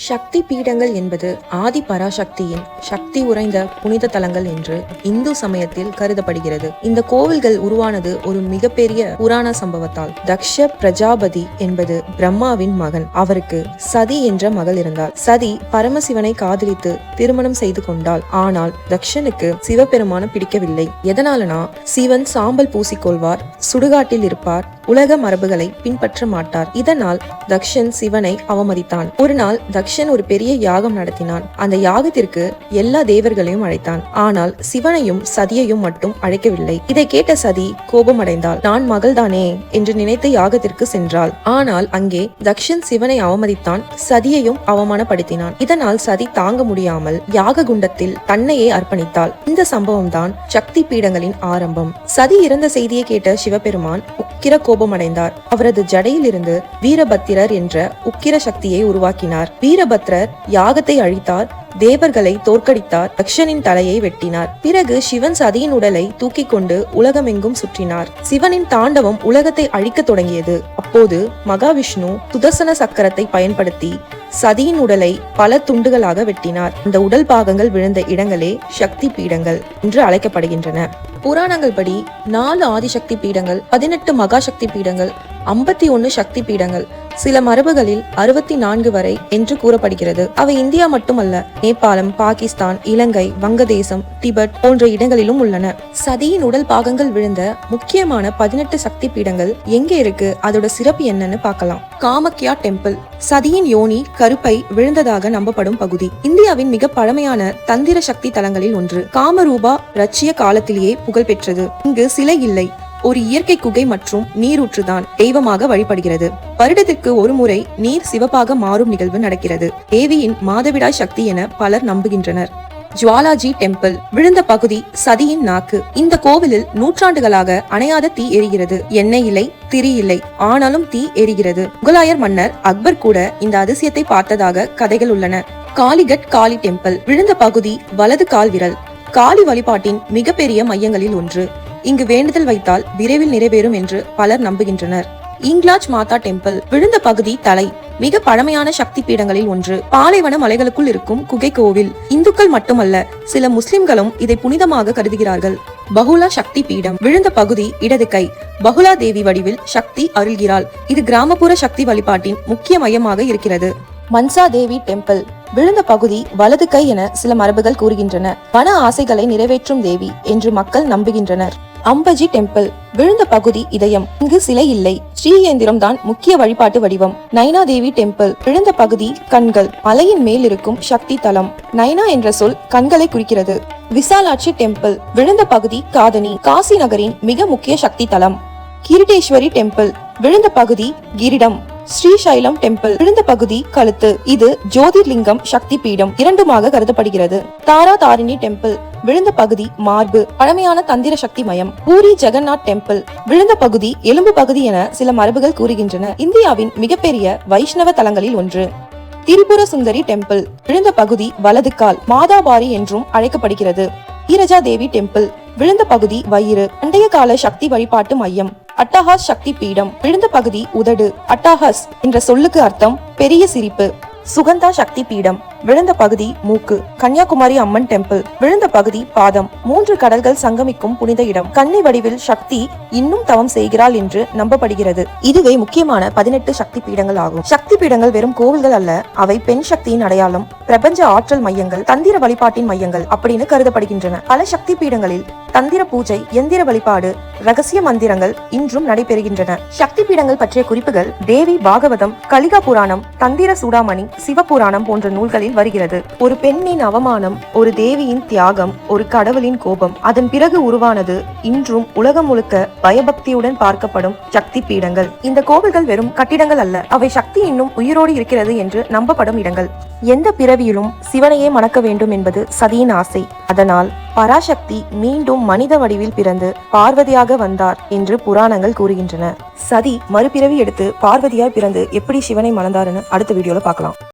சக்தி பீடங்கள் என்பது ஆதி பராசக்தியின் சக்தி உறைந்த புனித தலங்கள் என்று இந்து சமயத்தில் கருதப்படுகிறது. இந்த கோவில்கள் உருவானது ஒரு மிகப்பெரிய புராண சம்பவத்தால். தக்ஷ பிரஜாபதி என்பது பிரம்மாவின் மகன். அவருக்கு சதி என்ற மகள் இருந்தார். சதி பரமசிவனை காதலித்து திருமணம் செய்து கொண்டாள். ஆனால் தக்ஷனுக்கு சிவபெருமான பிடிக்கவில்லை. எதனாலனா சிவன் சாம்பல் பூசிக்கொள்வார், சுடுகாட்டில் இருப்பார், உலக மரபுகளை பின்பற்ற மாட்டார். இதனால் தக்ஷன் சிவனை அவமதித்தான். ஒரு நாள் தக்ஷன் ஒரு பெரிய யாகம் நடத்தினான். அந்த யாகத்திற்கு எல்லா தேவர்களையும் அழைத்தான். ஆனால் சிவனையும் சதியையும் மட்டும் அழைக்கவில்லை. இதை கேட்ட சதி கோபமடைந்தாள். நான் மகள்தானே என்று நினைத்து யாகத்திற்கு சென்றாள். ஆனால் அங்கே தக்ஷன் சிவனை அவமதித்தான், சதியையும் அவமானப்படுத்தினான். இதனால் சதி தாங்க முடியாமல் யாக குண்டத்தில் தன்னையே அர்ப்பணித்தாள். இந்த சம்பவம் தான் சக்தி பீடங்களின் ஆரம்பம். சதி இறந்த செய்தியை கேட்ட சிவபெருமான் உக்கிர கோபமடைந்தார். அவரது ஜடையில் இருந்து வீரபத்திரர் என்ற உக்கிர சக்தியை உருவாக்கினார். வீரபத்ரர் யாகத்தை அழித்தார், தேவர்களை தோற்கடித்தார், தக்ஷனின் தலையை வெட்டினார். பிறகு சிவன் சதியின் உடலை தூக்கி கொண்டு உலகமெங்கும் சுற்றினார். சிவனின் தாண்டவம் உலகத்தை அழிக்க தொடங்கியது. அப்போது மகாவிஷ்ணு சுதர்சன சக்கரத்தை பயன்படுத்தி சதியின் உடலை பல துண்டுகளாக வெட்டினார். இந்த உடல் பாகங்கள் விழுந்த இடங்களே சக்தி பீடங்கள் என்று அழைக்கப்படுகின்றன. புராணங்கள் படி 4 ஆதிசக்தி பீடங்கள், 18 மகாசக்தி பீடங்கள், 51 சக்தி பீடங்கள், சில மரபுகளில் 64 வரை என்று கூறப்படுகிறது. அவை இந்தியா மட்டுமல்ல, நேபாளம், பாகிஸ்தான், இலங்கை, வங்கதேசம், திபெத் போன்ற இடங்களிலும் உள்ளன. சதியின் உடல் பாகங்கள் விழுந்த முக்கியமான 18 சக்தி பீடங்கள் எங்கே இருக்கு, அதோட சிறப்பு என்னன்னு பார்க்கலாம். காமக்யா டெம்பிள், சதியின் யோனி கருப்பை விழுந்ததாக நம்பப்படும் பகுதி. இந்தியாவின் மிக பழமையான தந்திர சக்தி தலங்களில் ஒன்று. காமரூபா ரச்சிய காலத்திலேயே புகழ் பெற்றது. இங்கு சிலை இல்லை, ஒரு இயற்கை குகை மற்றும் நீரூற்றுதான் தெய்வமாக வழிபடுகிறது. வருடத்திற்கு ஒரு முறை நீர் சிவப்பாக மாறும் நிகழ்வு நடக்கிறது. தேவியின் மாதவிடாய் சக்தி என பலர் நம்புகின்றனர். ஜுவாலாஜி டெம்பிள், விழுந்த பகுதி சதியின் நாக்கு. இந்த கோவிலில் நூற்றாண்டுகளாக அணையாத தீ எரிகிறது. எண்ணெய் இல்லை, திரி இல்லை, ஆனாலும் தீ எரிகிறது. முகலாயர் மன்னர் அக்பர் கூட இந்த அதிசயத்தை பார்த்ததாக கதைகள் உள்ளன. காளிகட் காளி டெம்பிள், விழுந்த பகுதி வலது கால் விரல். காளி வழிபாட்டின் மிகப்பெரிய மையங்களில் ஒன்று. இங்கு வேண்டுதல் வைத்தால் விரைவில் நிறைவேறும் என்று பலர் நம்புகின்றனர். இங்லாஜ் மாதா டெம்பிள், விழுந்த பகுதி தலை. மிக பழமையான சக்தி பீடங்களில் ஒன்று. பாலைவன மலைகளுக்குள் இருக்கும் குகை கோவில். இந்துக்கள் மட்டுமல்ல, சில முஸ்லிம்களும் இதை புனிதமாக கருதுகிறார்கள். பகுலா சக்தி பீடம், விழுந்த பகுதி இடது கை. பகுலா தேவி வடிவில் சக்தி அருள்கிறாள். இது கிராமப்புற சக்தி வழிபாட்டின் முக்கிய மையமாக இருக்கிறது. மன்சா தேவி டெம்பிள், விழுந்த பகுதி வலது கை என சில மரபுகள் கூறுகின்றன. மன ஆசைகளை நிறைவேற்றும் தேவி என்று மக்கள் நம்புகின்றனர். அம்பஜி டெம்பிள், விழுந்த பகுதி இதயம். இங்கு சிலை இல்லை, ஸ்ரீயேந்திரம் தான் முக்கிய வழிபாட்டு வடிவம். நைனா தேவி டெம்பிள், விழுந்த பகுதி கண்கள். மலையின் மேல் இருக்கும் சக்தி தலம். நைனா என்ற சொல் கண்களை குறிக்கிறது. விசாலாட்சி டெம்பிள், விழுந்த பகுதி காதணி. காசி நகரின் மிக முக்கிய சக்தி தலம். கிரீடேஸ்வரி டெம்பிள், விழுந்த பகுதி கிரீடம். ஸ்ரீசைலம் டெம்பிள், விழுந்த பகுதி கழுத்து. இது ஜோதிர்லிங்கம் சக்தி பீடம் இரண்டுமாக கருதப்படுகிறது. தாரா தாரிணி டெம்பிள், விழுந்த பகுதி மார்பு. பழமையான தந்திர சக்தி மயம். பூரி ஜெகநாத் டெம்பிள், விழுந்த பகுதி எலும்பு பகுதி என சில மரபுகள் கூறுகின்றன. இந்தியாவின் மிகப்பெரிய வைஷ்ணவ தலங்களில் ஒன்று. திரிபுர சுந்தரி டெம்பிள், விழுந்த பகுதி வலது கால். மாதாபாரி என்றும் அழைக்கப்படுகிறது. ஈரஜா தேவி டெம்பிள், விழுந்த பகுதி வயிறு. பண்டைய கால சக்தி வழிபாட்டு மையம். அட்டஹாஸ் சக்தி பீடம், விழுந்த பகுதி உதடு. அட்டஹாஸ் என்ற சொல்லுக்கு அர்த்தம் பெரிய சிரிப்பு. சுகந்தா சக்தி பீடம், விழுந்த பகுதி மூக்கு. கன்னியாகுமரி அம்மன் டெம்பிள், விழுந்த பகுதி பாதம். 3 கடல்கள் சங்கமிக்கும் புனித இடம். கன்னி வடிவில் சக்தி இன்னும் தவம் செய்கிறாள் என்று நம்பப்படுகிறது. இதுவே முக்கியமான 18 சக்தி பீடங்கள் ஆகும். சக்தி பீடங்கள் வெறும் கோவில்கள் அல்ல, அவை பெண் சக்தியின் அடையாளம், பிரபஞ்ச ஆற்றல் மையங்கள், தந்திர வழிபாட்டின் மையங்கள் அப்படின்னு கருதப்படுகின்றன. பல சக்தி பீடங்களில் தந்திர பூஜை, எந்திர வழிபாடு, ரகசிய மந்திரங்கள் இன்றும் நடைபெறுகின்றன. சக்தி பீடங்கள் பற்றிய குறிப்புகள் தேவி பாகவதம், கலிகா புராணம், தந்திர சூடாமணி, சிவபுராணம் போன்ற நூல்களில் வருகிறது. ஒரு பெண்ணின் அவமானம், ஒரு தேவியின் தியாகம், ஒரு கடவுளின் கோபம், அதன் பிறகு உருவானது இன்றும் உலகம் முழுக்க பயபக்தியுடன் பார்க்கப்படும் சக்தி பீடங்கள். இந்த கோவில்கள் வெறும் கட்டிடங்கள் அல்ல, அவை சக்தி இன்னும் உயிரோடு இருக்கிறது என்று நம்பப்படும் இடங்கள். எந்த பிறவியிலும் சிவனையே மணக்க வேண்டும் என்பது சதியின் ஆசை. அதனால் பராசக்தி மீண்டும் மனித வடிவில் பிறந்து பார்வதியாக வந்தார் என்று புராணங்கள் கூறுகின்றன. சதி மறுபிறவி எடுத்து பார்வதியாய் பிறந்து எப்படி சிவனை மணந்தாருன்னு அடுத்த வீடியோல பார்க்கலாம்.